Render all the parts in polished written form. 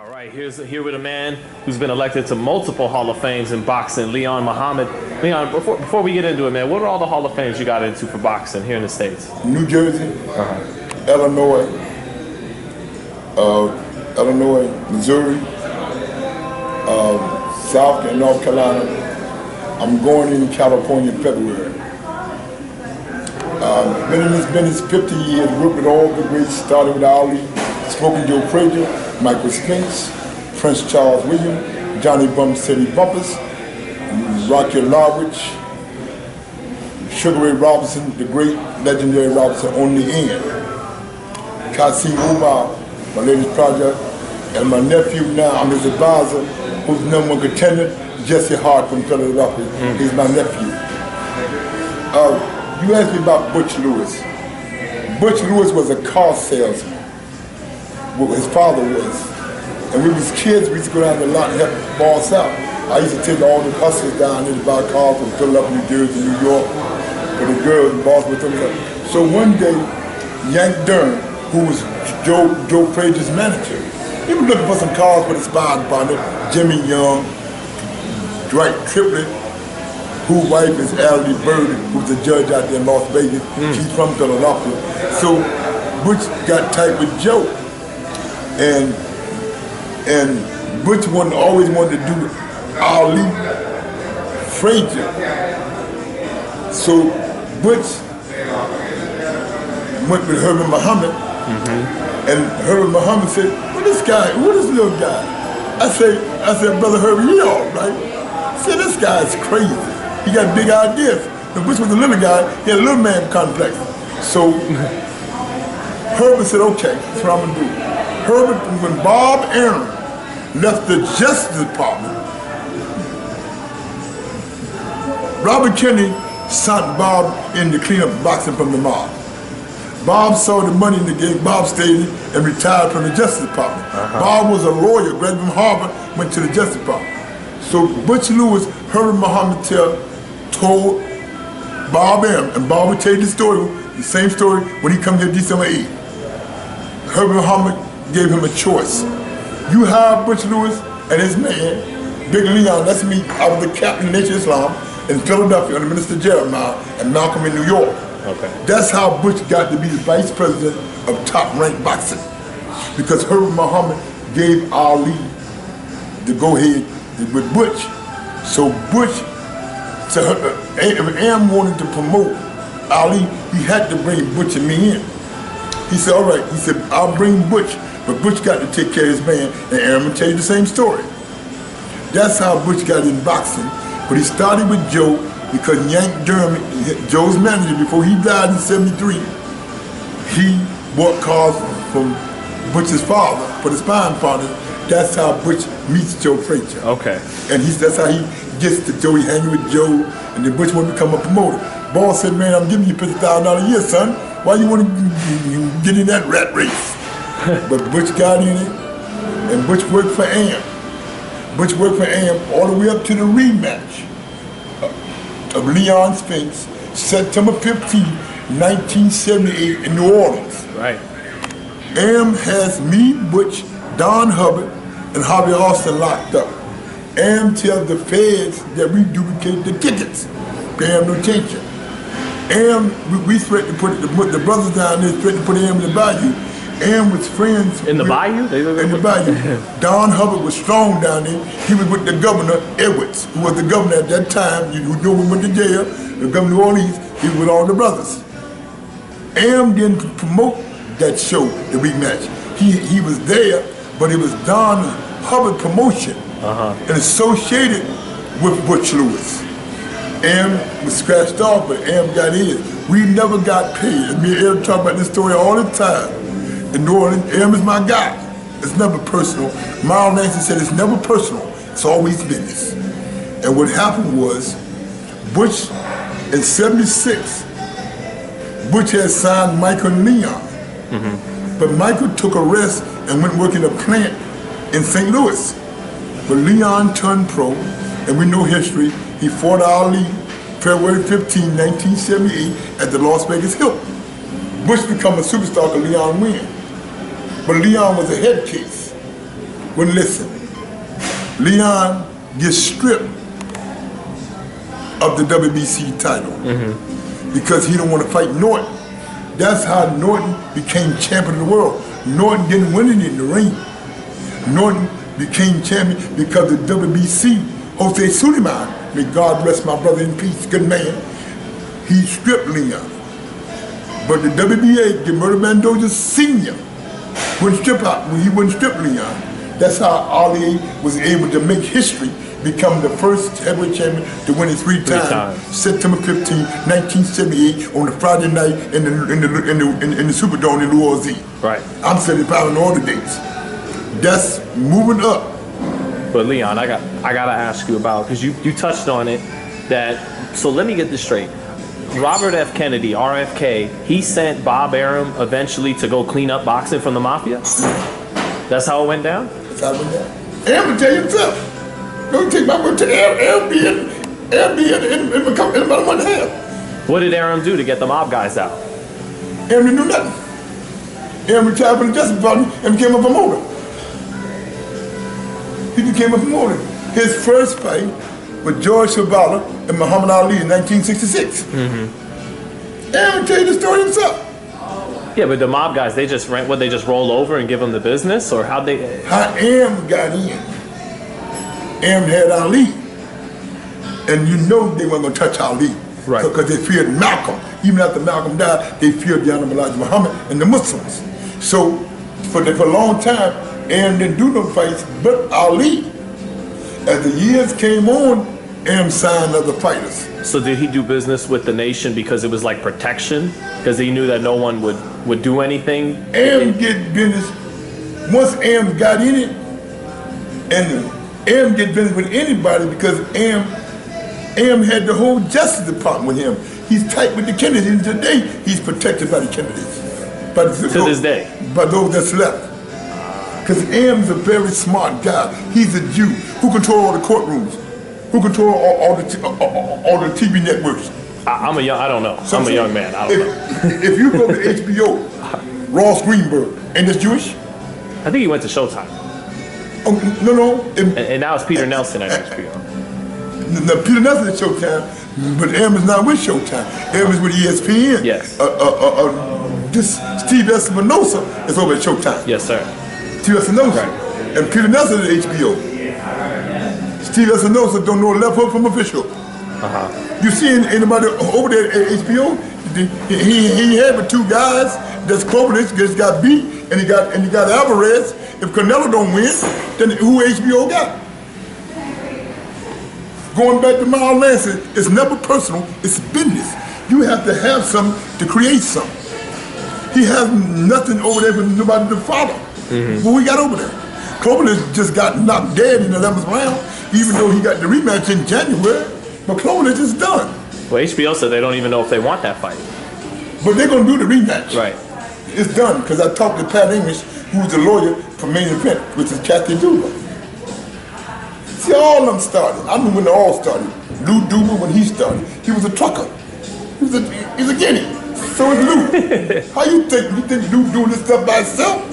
All right, here with a man who's been elected to multiple Hall of Fames in boxing, Leon Muhammad. Leon, before we get into it, man, what are all the Hall of Fames you got into for boxing here in the States? New Jersey, Illinois, Missouri, South and North Carolina. I'm going in California in February. Been in this business 50 years, worked with all the greats, started with Ali, Smoking Joe Frazier, Michael Spinks, Prince Charles William, Johnny Bum City Bumpers, Rocky Lawrence, Sugar Ray Robinson, the great legendary Robinson on the end, Kasim Umar, my latest project, and my nephew now, I'm his advisor, who's #1 contender, Jesse Hart from Philadelphia. He's my nephew. You asked me about Butch Lewis. Butch Lewis was a car salesman, what his father was. And when we was kids, we used to go down the lot and help boss out. I used to take all the hustlers down there to buy cars from Philadelphia, New Jersey, New York, for the girls and boss with them. So one day, Yank Durham, who was Joe Frazier's manager, he was looking for some cars for the sparring partner, Jimmy Young, Dwight Triplett, whose wife is Ali Bird, who's a judge out there in Las Vegas. She's from Philadelphia. So Butch got tight with Joe. And Butch always wanted to do Ali Frazier. So Butch went with Herbert Muhammad, and Herbert Muhammad said, "What this little guy?" I said, "Brother Herbert, you all right?" I said, "This guy is crazy. He got big ideas." And Butch was a little guy. He had a little man complex. So Herbert said, "Okay, that's what I'm gonna do." Herbert, when Bob Arum left the Justice Department, Robert Kennedy sent Bob in to clean up boxing from the mob. Bob saw the money in the game. Bob stayed and retired from the Justice Department. Bob was a lawyer, graduated from Harvard, went to the Justice Department. So Butch Lewis, Herbert Muhammad told Bob Arum, and Bob would tell you the same story when he come here December 8th. Herbert Muhammad gave him a choice. You have Butch Lewis and his man, Big Leon, that's me. I was the captain of Nation Islam in Philadelphia under Minister Jeremiah and Malcolm in New York. Okay. That's how Butch got to be the vice president of Top Rank Boxing, because Herbert Muhammad gave Ali the go-ahead with Butch. So Butch, if Am wanted to promote Ali, he had to bring Butch and me in. He said, all right, he said, I'll bring Butch, but Butch got to take care of his man, and Aaron will tell you the same story. That's how Butch got in boxing, but he started with Joe because Yank Durham, Joe's manager, before he died in '73, he bought cars from Butch's father for the sparring partners. That's how Butch meets Joe Frazier. Okay. And that's how he gets to Joe, he hanging with Joe, and then Butch wanted to become a promoter. Boss said, man, I'm giving you $50,000 a year, son. Why you want to get in that rat race? But Butch got in it, and Butch worked for Am. Butch worked for Am all the way up to the rematch of Leon Spinks, September 15, 1978 in New Orleans. Right. Am has me, Butch, Don Hubbard, and Harvey Austin locked up. Am tells the feds that we duplicate the tickets. Pay him no attention. Am, we threatened to put the brothers down there, threatened to put Am in the bayou. Am was friends in the bayou? In the bayou. Don Hubbard was strong down there. He was with the governor, Edwards, who was the governor at that time. You know, we went to jail. The governor of New Orleans, he was with all the brothers. Am didn't promote that show, the rematch. He was there, but it was Don Hubbard promotion and associated with Butch Lewis. Am was scratched off, but Am got his. We never got paid. Me and Am talk about this story all the time. In New Orleans, Am is my guy. It's never personal. Miles Nancy said it's never personal. It's always business. And what happened was, Butch, in '76, Butch had signed Michael Leon. But Michael took a rest and went work in a plant in St. Louis. But Leon turned pro, and we know history. He fought Ali February 15, 1978 at the Las Vegas Hilton. Butch became a superstar because Leon win. But Leon was a head case. Well, listen, Leon gets stripped of the WBC title because he don't want to fight Norton. That's how Norton became champion of the world. Norton didn't win it in the ring. Norton became champion because the WBC, Jose Suleiman, may God rest my brother in peace, good man, he stripped Leon. But the WBA, the Murder Mendoza Sr., wouldn't strip out, he wouldn't strip Leon. That's how Ali was able to make history, become the first heavyweight champion to win it three times. September 15, 1978, on a Friday night in the Superdome in New Orleans. Right. I'm 75 in all the dates. That's moving up. But Leon, I gotta ask you about, because you touched on it, that, so let me get this straight. Robert F. Kennedy, RFK, he sent Bob Arum eventually to go clean up boxing from the mafia? That's how it went down? That's how it went down. Arum will tell you himself. Don't take my word to Arum be in about a month and a half. What did Arum do to get the mob guys out? Arum didn't do nothing. Arum retired from the Justice Department and became a promoter. He became a promoter. His first fight with George Zavala and Muhammad Ali in 1966. Arum tell you the story himself. Yeah, but the mob guys, they just roll over and give them the business, or how'd they? How Arum got in. Arum had Ali, and you know they weren't gonna touch Ali, right? Because they feared Malcolm. Even after Malcolm died, they feared the Honorable Elijah Muhammad and the Muslims. So for a long time, Arum didn't do no fights, but Ali. As the years came on, Arum signed other fighters. So did he do business with the nation because it was like protection? Because he knew that no one would do anything? Arum get business, once Arum got in it, and Arum get business with anybody because Arum had the whole Justice Department with him. He's tight with the Kennedys, and today he's protected by the Kennedys. To this day? By those that's left. Because Arum's a very smart guy. He's a Jew who control all the courtrooms, who control all the TV networks. I don't know. So I'm a young man. I don't know. If you go to HBO, Ross Greenberg, ain't this Jewish? I think he went to Showtime. Oh, no. And now it's Peter Nelson at HBO. Now, Peter Nelson at Showtime, but Arum is not with Showtime. Arum is with ESPN. Yes. This Steve Espinosa is over at Showtime. Yes, sir. Steve Espinosa. Right. And Peter Nelson at HBO. Steve Espinosa don't know left hook from official. You see anybody over there at HBO? He had with two guys. That's Clovis just got beat, and he got Alvarez. If Canelo don't win, then who HBO got? Going back to Miles Lansing, it's never personal. It's business. You have to have something to create something. He has nothing over there with nobody to follow. What we got over there? Clovis just got knocked dead in the 11th round, even though he got the rematch in January. But Clovis is done. Well, HBO said they don't even know if they want that fight. But they're going to do the rematch. Right. It's done, because I talked to Pat English, who's the lawyer for Main Event, which is Kathy Duva. See, all of them started. I knew when they all started. Lou Duva, when he started, he was a trucker. He's a guinea. So is Lou. How you think? You think Lou doing this stuff by himself?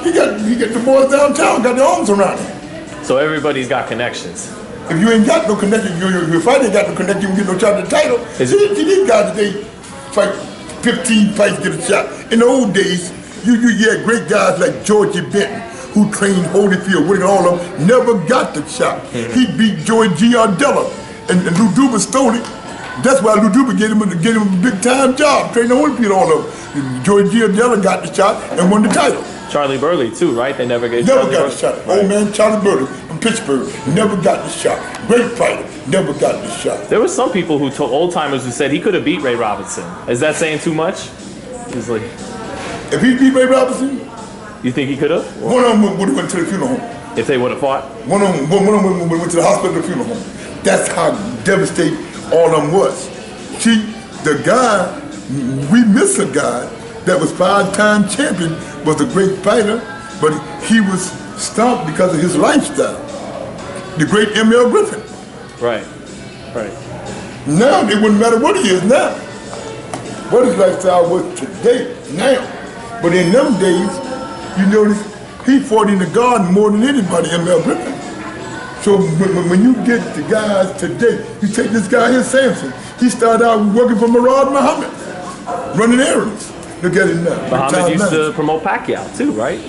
He got the boys downtown, got their arms around him. So everybody's got connections. If you ain't got no connection, your fight ain't got no connection, you can get no shot at the title. See, these guys today fight 15 fights, get a shot. In the old days, you had great guys like Georgie Benton, who trained Holyfield, winning all of them, never got the shot. He beat Joey Giardella, and Lou Duva stole it. That's why Lou Duva gave him a big time job, training Holyfield, all of them. Joey Giardella got the shot and won the title. Charlie Burley too, right? They never gave. Never got the shot. Right. Old man Charlie Burley from Pittsburgh never got the shot. Great fighter, never got the shot. There were some people who told old timers who said he could have beat Ray Robinson. Is that saying too much? He's like, if he beat Ray Robinson, you think he could have? One of them would have went to the funeral home. If they would have fought? One of them went to the hospital, the funeral home. That's how devastating all of them was. See, the guy, we miss a guy that was 5-time champion, was a great fighter, but he was stopped because of his lifestyle. The great M.L. Griffin. Right. Now, it wouldn't matter what he is now. What his lifestyle was today, now. But in them days, you notice He fought in the garden more than anybody in Mel Griffin. So when you get the guys today, you take this guy here, Samson. He started out working for Murad Muhammad, running errands. Look at him now. Muhammad used to promote Pacquiao too, right?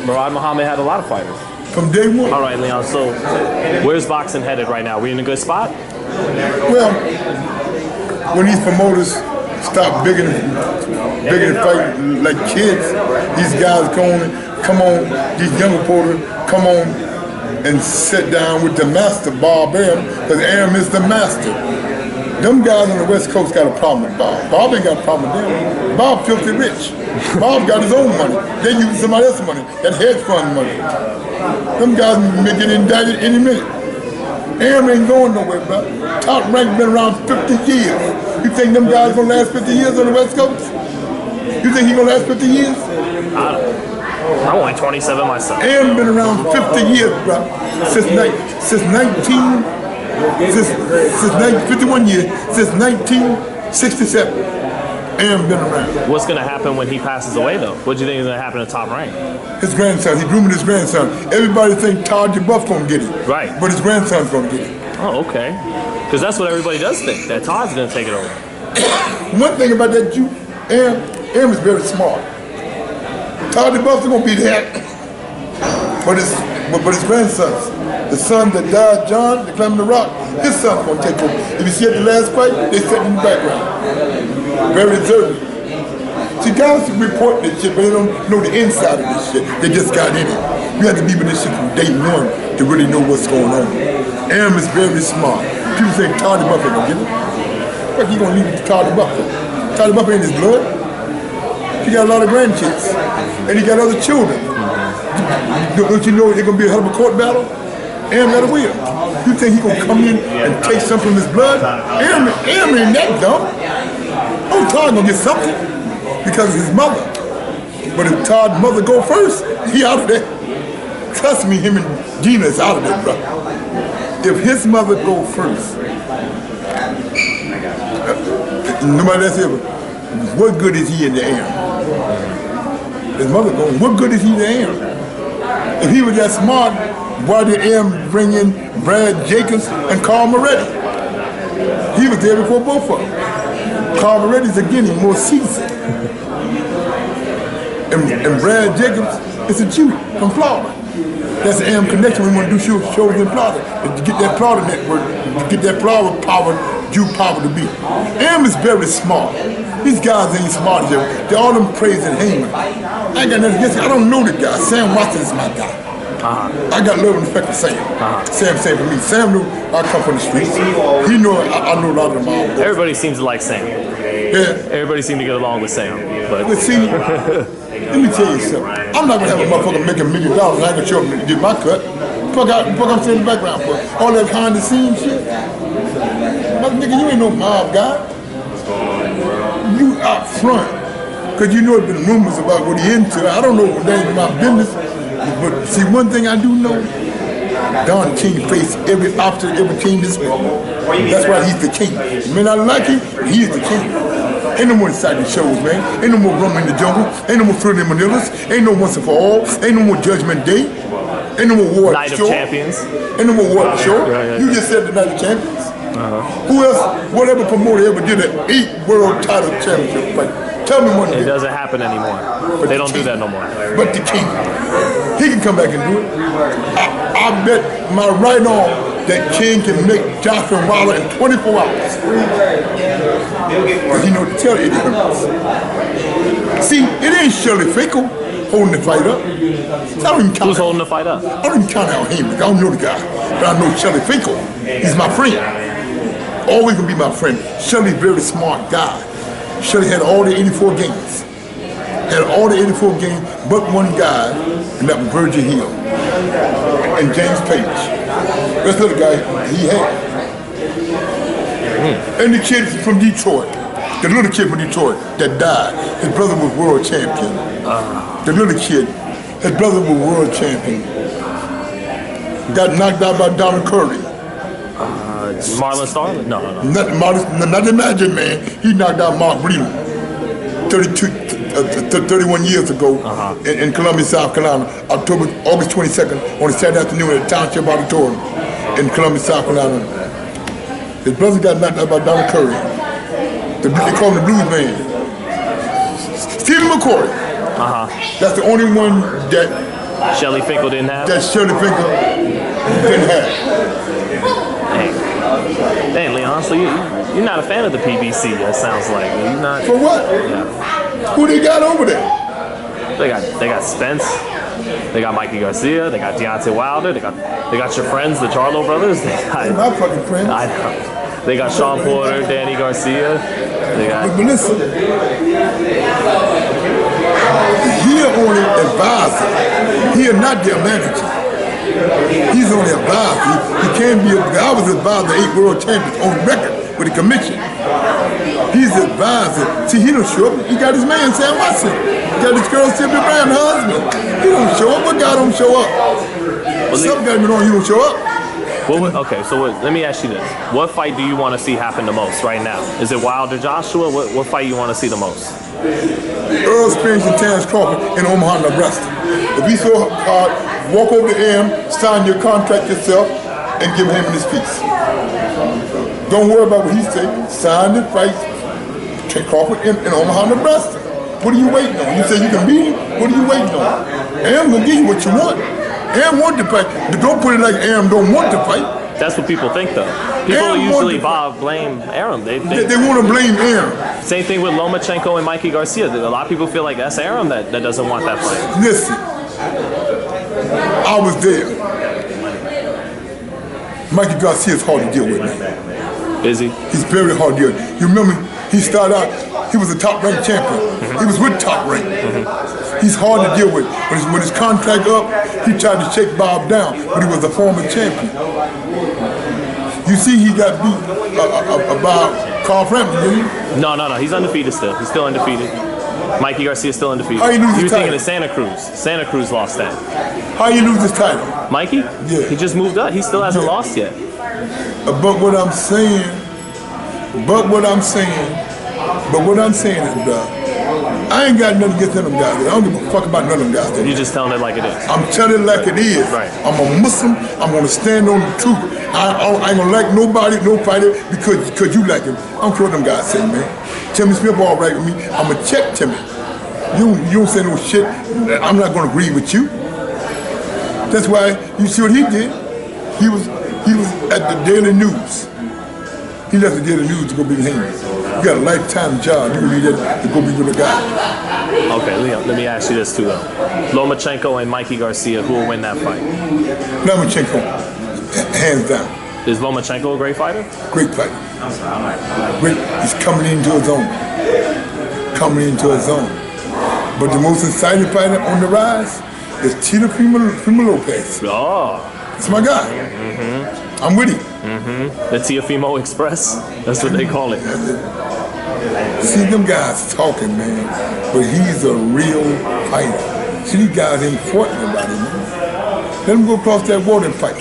Murad Muhammad had a lot of fighters. From day one. All right, Leon, so where's boxing headed right now? We in a good spot? Well, when these promoters stop bigging and fighting like kids, these guys come on, these young reporters come on and sit down with the master, Bob Arum, because Arum is the master. Them guys on the West Coast got a problem with Bob. Bob ain't got a problem with them. Bob filthy rich. Bob got his own money. They use somebody else's money, that hedge fund money. Them guys may get indicted any minute. Arum ain't going nowhere, bro. Top rank been around 50 years. You think them guys gonna last 50 years on the West Coast? You think he gonna last 50 years? I'm only 27 myself. Arum been around 50 years, bro. Since 51 years, since 1967. Arum been around. What's going to happen when he passes away, though? What do you think is going to happen to Top Rank? His grandson. He's grooming his grandson. Everybody think Todd DeBuff gonna get it. Right. But his grandson's gonna get it. Oh, okay. Because that's what everybody does think, that Todd's going to take it over. One thing about that Jew, Arum is very smart. Todd DeBuff's gonna be there. But his grandsons, the son that died, John, the climbing the rock, his son's gonna take over. If you see at the last fight, they sit in the background. Very deserving. See, guys report this shit, but they don't know the inside of this shit. They just got in it. You have to be with this shit from day one to really know what's going on. Arum is very smart. People say Todd DeBuff ain't gonna get it. What you gonna leave it to Todd DeBuff for? Todd DeBuff ain't his blood. He got a lot of grandkids. And he got other children. Don't you know it's gonna be a hell of a court battle? Arum got a will. You think he gonna come in and take something from his blood? Arum ain't that dumb. Oh, Todd gonna get something because of his mother. But if Todd's mother go first, he out of there. Trust me, him and Gina is out of there, bro. If his mother go first, nobody else ever, what good is he in the air? His mother going, what good is he in the air? If he was that smart, why did Arum bring in Brad Jacobs and Carl Moretti? He was there before both of them. Carl Moretti's a Guinea, more seasoned. And Brad Jacobs is a Jew from Florida. That's the Arum connection. We want to do shows in Florida. To get that Florida network, to get that Florida power, Jew power to be. Arum is very smart. These guys ain't smart as ever. They're all them praising Heyman. I ain't got nothing against it. I don't know the guy. Sam Watson is my guy. I got love and respect for Sam. Sam for me. Sam knew I come from the streets. He know I know a lot of them all. Everybody seems to like Sam. Yeah. Everybody seems to get along with Sam. But see, let me tell you something. I'm not gonna have a motherfucker make $1 million. I ain't gonna show him to get my cut. Fuck I'm sitting in the background for all that behind the scenes shit. But nigga, you ain't no mob guy. You out front. Cause you know there's been rumors about what he into. I don't know what that ain't my business. But see, one thing I do know, Don King faced every obstacle, every team this way. That's why he's the king. You may not like him, but he is the king. Ain't no more exciting shows, man. Ain't no more Rum in the Jungle. Ain't no more Fruit in Manilas. Ain't no Once and For All. Ain't no more Judgment Day. Ain't no more War at the Shore. Night of Champions. Ain't no more War at the Shore. You just said the Night of Champions. Who else, whatever promoter ever did an 8 world title championship fight? Tell me one. It doesn't happen anymore. But they don't do that no more. But the king, he can come back and do it. I bet my right arm that King can make Joshua Wilder in 24 hours. But he know to tell it. See, it ain't Shirley Finkel holding the fight up. So I don't even count. Who's holding the fight up? I don't even count out Heyman. I don't know the guy, but I know Shirley Finkel. He's my friend. Always gonna be my friend. Shirley's a very smart guy. Shirley had all the 84 games. Had all the 84 games, but one guy, and that was Virgil Hill and James Page. That's the other guy he had. And the kid from Detroit, the little kid from Detroit that died, his brother was world champion. The little kid, his brother was world champion. Got knocked out by Donald Curry. Marlon Starling? No. Not the Magic Man. He knocked out Mark Breeden. 32 31 years ago in Columbia, South Carolina, August 22nd, on a Saturday afternoon at the Township Auditorium in Columbia, South Carolina. His brother got knocked out by Donald Curry. They call him the Blues Man. Stephen McCoy. That's the only one that Shelly Finkel didn't have? That Shelly Finkel didn't have. Dang, Leon, so you're not a fan of the PBC, it sounds like. You're not. For what? Yeah. Who they got over there? They got Spence, they got Mikey Garcia, they got Deontay Wilder, they got your friends, the Charlo brothers. They're my fucking friends. I know. They got Sean Porter, Danny Garcia. They got. But listen, he only advisor. He is not their manager. He's only a advisor. He can't be. I was advisor of 8 world champions on record with the commission. He's the advisor. See, he don't show up. He got his man Sam Watson. He got this girl Sylvia Brand, her husband. He don't show up. What guy don't show up? Something got to be wrong. He don't show up. Okay, so let me ask you this. What fight do you want to see happen the most right now? Is it Wilder Joshua? What fight you want to see the most? Earl Spinks and Terrence Crawford in Omaha, Nebraska. If he so hard, walk over to him, sign your contract yourself, and give him his piece. Don't worry about what he say. Sign the fight. Take Crawford in Omaha, Nebraska. What are you waiting on? You say you can beat him? What are you waiting on? I'm gonna give you what you want. Arum want to fight. Don't put it like Arum don't want to fight. That's what people think, though. People usually blame Arum. They want to blame Arum. Same thing with Lomachenko and Mikey Garcia. A lot of people feel like that's Arum that doesn't want that fight. Listen, I was there. Mikey Garcia is hard to deal with, man. Is he? He's very hard to deal with. You remember, he started out, he was a top-ranked champion. He was with top-ranked. He's hard to deal with. When his contract up, he tried to shake Bob down, but he was a former champion. You see, he got beat by Carl Frampton, didn't he? No. He's undefeated still. He's still undefeated. Mikey Garcia is still undefeated. How you lose he was his thinking title? of Santa Cruz. Santa Cruz lost that. How you lose his title? Mikey? Yeah. He just moved up. He still hasn't lost yet. But what I'm saying is, I ain't got nothing against them guys. I don't give a fuck about none of them guys. You're just telling it like it is. I'm telling it like it is. Right. I'm a Muslim. I'm gonna stand on the truth. I ain't gonna like nobody, no fighter, because you like him. I don't care what them guys say, man. Timmy Smith all right with me. I'm gonna check Timmy. You don't say no shit. I'm not gonna agree with you. That's why you see what he did. He was at the Daily News. He left the Daily News to go be with him. You got a lifetime job. You need that to go be with a guy. Okay, Leon, let me ask you this too, though. Lomachenko and Mikey Garcia, who will win that fight? Lomachenko, hands down. Is Lomachenko a great fighter? Great fighter. Great. He's coming into his own. But the most exciting fighter on the rise is Tito Primo Lopez. Oh. It's my guy. I'm with him. The Teofimo Express? That's what they call it. See them guys talking, man, but he's a real fighter. See, these guys ain't fighting about him, man. Let him go across that water and fight.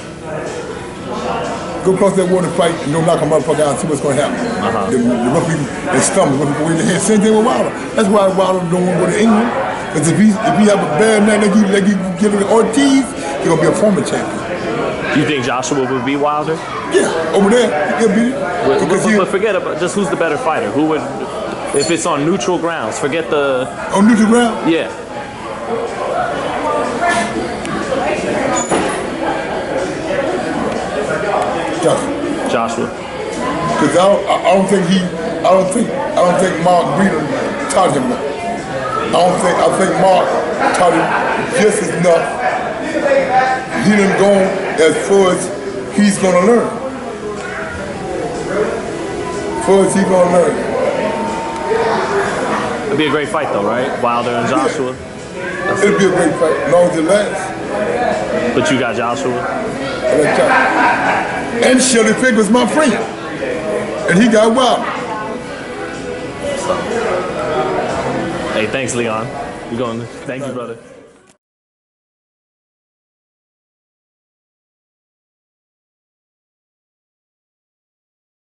Go across that water and fight and don't knock a motherfucker out and see what's going to happen. The rough people, they stumble, rough people in the head. Same thing with Wilder. That's why Wilder don't want to go to England. Because if he have a bad night like he give it Ortiz, he's going to be a former champion. You think Joshua would beat Wilder? Yeah, over there, he'll beat it. But forget about just who's the better fighter. Who would, if it's on neutral grounds, forget the... On neutral ground? Yeah. Joshua. Because I don't think Mark Breeden taught him that. I think Mark taught him just enough. He didn't go as far as he's gonna learn. It'd be a great fight though, right? Wilder and Joshua. Yeah. It'll be a great fight, as long as it lasts. But you got Joshua? I like Joshua. And Shelly Finkel's my friend. And he got Wilder. Hey, thanks, Leon. Thank you, brother.